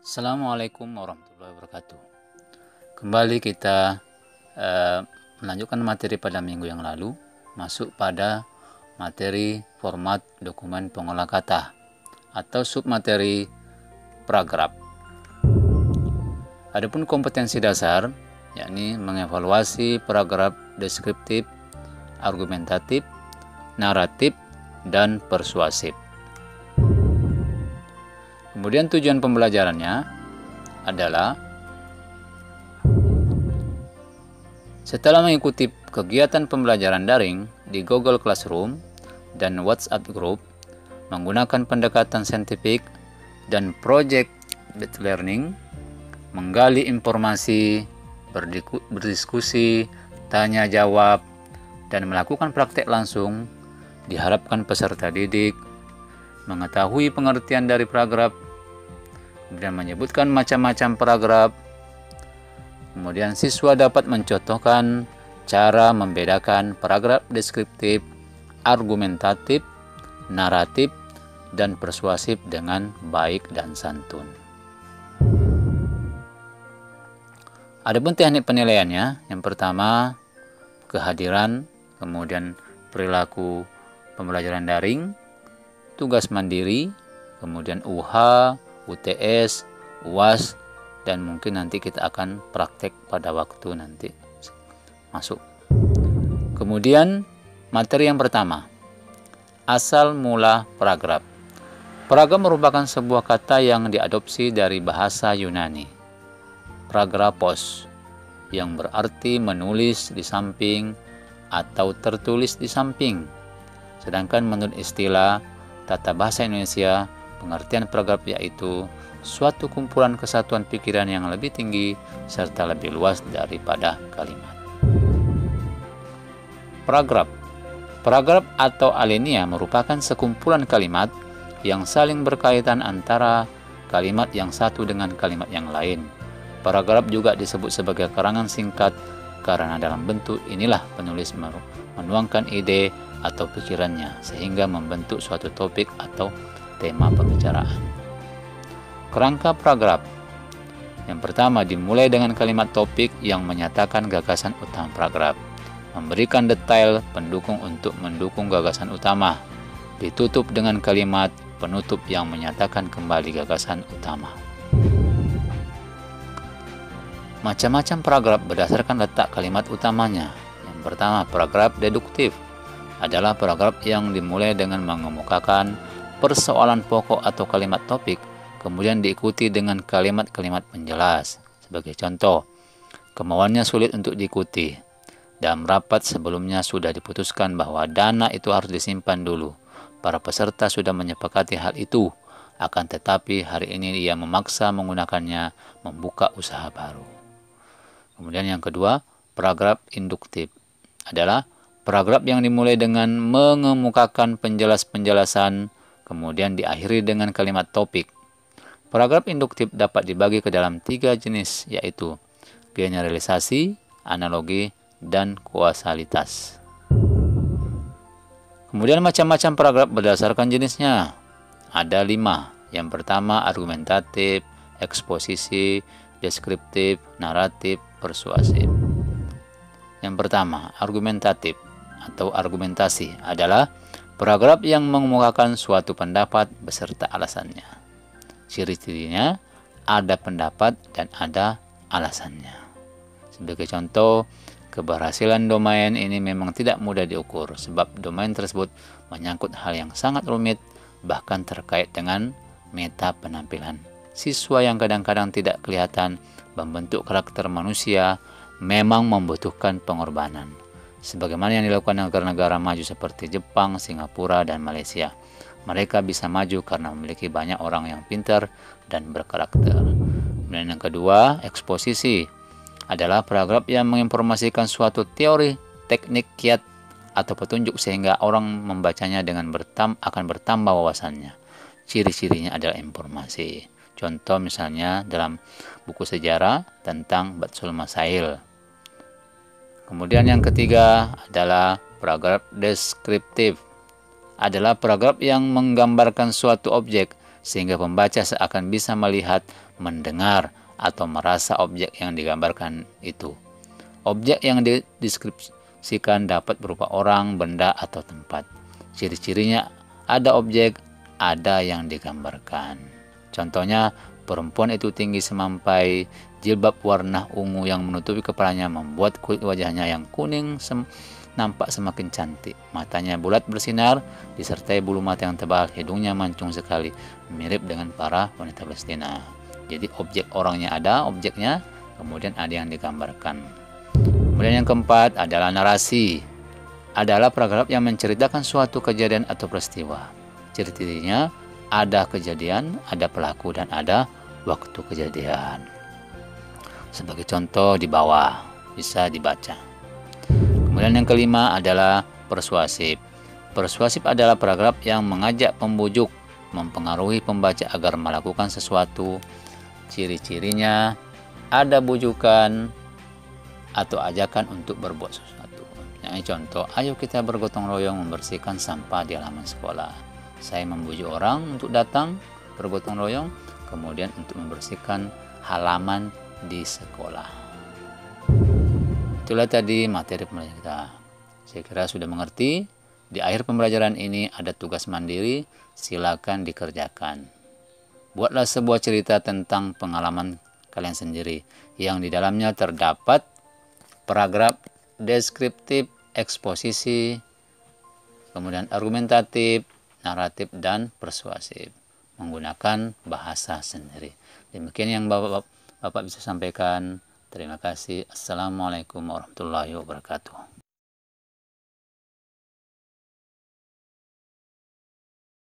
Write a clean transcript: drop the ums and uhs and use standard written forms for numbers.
Assalamualaikum warahmatullahi wabarakatuh. Kembali kita melanjutkan materi pada minggu yang lalu, masuk pada materi format dokumen pengolah kata atau submateri paragraf. Adapun kompetensi dasar, yakni mengevaluasi paragraf deskriptif, argumentatif, naratif, dan persuasif. Kemudian tujuan pembelajarannya adalah setelah mengikuti kegiatan pembelajaran daring di Google Classroom dan WhatsApp Group menggunakan pendekatan saintifik dan project-based learning, menggali informasi, berdiskusi, tanya jawab, dan melakukan praktek langsung, diharapkan peserta didik mengetahui pengertian dari paragraf, kemudian menyebutkan macam-macam paragraf. Kemudian siswa dapat mencontohkan cara membedakan paragraf deskriptif, argumentatif, naratif, dan persuasif dengan baik dan santun. Adapun teknik penilaiannya, yang pertama kehadiran, kemudian perilaku pembelajaran daring, tugas mandiri, kemudian UH, UTS, UAS, dan mungkin nanti kita akan praktek pada waktu nanti masuk. Kemudian materi yang pertama, asal mula paragraf. Paragraf merupakan sebuah kata yang diadopsi dari bahasa Yunani, paragrafos, yang berarti menulis di samping atau tertulis di samping. Sedangkan menurut istilah tata bahasa Indonesia, pengertian paragraf yaitu suatu kumpulan kesatuan pikiran yang lebih tinggi serta lebih luas daripada kalimat. Paragraf atau alinea merupakan sekumpulan kalimat yang saling berkaitan antara kalimat yang satu dengan kalimat yang lain. Paragraf juga disebut sebagai karangan singkat karena dalam bentuk inilah penulis menuangkan ide atau pikirannya sehingga membentuk suatu topik atau tema pembicaraan. Kerangka paragraf. Yang pertama, dimulai dengan kalimat topik yang menyatakan gagasan utama paragraf, memberikan detail pendukung untuk mendukung gagasan utama, ditutup dengan kalimat penutup yang menyatakan kembali gagasan utama. Macam-macam paragraf berdasarkan letak kalimat utamanya. Yang pertama, paragraf deduktif adalah paragraf yang dimulai dengan mengemukakan persoalan pokok atau kalimat topik, kemudian diikuti dengan kalimat-kalimat penjelas. Sebagai contoh, kemauannya sulit untuk diikuti. Dalam rapat sebelumnya sudah diputuskan bahwa dana itu harus disimpan dulu. Para peserta sudah menyepakati hal itu, akan tetapi hari ini ia memaksa menggunakannya membuka usaha baru. Kemudian yang kedua, paragraf induktif adalah paragraf yang dimulai dengan mengemukakan penjelasan, kemudian diakhiri dengan kalimat topik. Paragraf induktif dapat dibagi ke dalam 3 jenis, yaitu generalisasi, analogi, dan kausalitas. Kemudian macam-macam paragraf berdasarkan jenisnya. Ada 5. Yang pertama, argumentatif, eksposisi, deskriptif, naratif, persuasif. Yang pertama, argumentatif atau argumentasi adalah paragraf yang mengemukakan suatu pendapat beserta alasannya. Ciri-cirinya ada pendapat dan ada alasannya. Sebagai contoh, keberhasilan domain ini memang tidak mudah diukur sebab domain tersebut menyangkut hal yang sangat rumit, bahkan terkait dengan meta penampilan. Siswa yang kadang-kadang tidak kelihatan membentuk karakter manusia memang membutuhkan pengorbanan, sebagaimana yang dilakukan negara-negara maju seperti Jepang, Singapura, dan Malaysia. Mereka bisa maju karena memiliki banyak orang yang pintar dan berkarakter. Dan yang kedua, eksposisi adalah paragraf yang menginformasikan suatu teori, teknik, kiat, atau petunjuk sehingga orang membacanya dengan akan bertambah wawasannya. Ciri-cirinya adalah informasi. Contoh misalnya dalam buku sejarah tentang Batsul Masail. Kemudian yang ketiga adalah paragraf deskriptif. Adalah paragraf yang menggambarkan suatu objek sehingga pembaca seakan bisa melihat mendengar, atau merasa objek yang digambarkan itu. Objek yang dideskripsikan dapat berupa orang, benda, atau tempat. Ciri-cirinya ada objek, ada yang digambarkan. Contohnya, perempuan itu tinggi semampai, jilbab warna ungu yang menutupi kepalanya membuat kulit wajahnya yang kuning nampak semakin cantik. Matanya bulat bersinar, disertai bulu mata yang tebal, hidungnya mancung sekali, mirip dengan para wanita Palestina. Jadi objek orangnya ada, objeknya, kemudian ada yang digambarkan. Kemudian yang keempat adalah narasi. Adalah paragraf yang menceritakan suatu kejadian atau peristiwa. Ciri-cirinya ada kejadian, ada pelaku, dan ada waktu kejadian. Sebagai contoh di bawah bisa dibaca. Kemudian yang kelima adalah persuasif. Persuasif adalah paragraf yang mengajak pembujuk, mempengaruhi pembaca agar melakukan sesuatu. Ciri-cirinya ada bujukan atau ajakan untuk berbuat sesuatu. Yang contoh, ayo kita bergotong royong membersihkan sampah di halaman sekolah. Saya membujuk orang untuk datang bergotong royong, kemudian untuk membersihkan halaman di sekolah. Itulah tadi materi pembelajaran kita. Saya kira sudah mengerti. Di akhir pembelajaran ini ada tugas mandiri, silakan dikerjakan. Buatlah sebuah cerita tentang pengalaman kalian sendiri yang di dalamnya terdapat paragraf deskriptif, eksposisi, kemudian argumentatif, naratif, dan persuasif menggunakan bahasa sendiri. Demikian yang Bapak bisa sampaikan. Terima kasih. Assalamualaikum warahmatullahi wabarakatuh.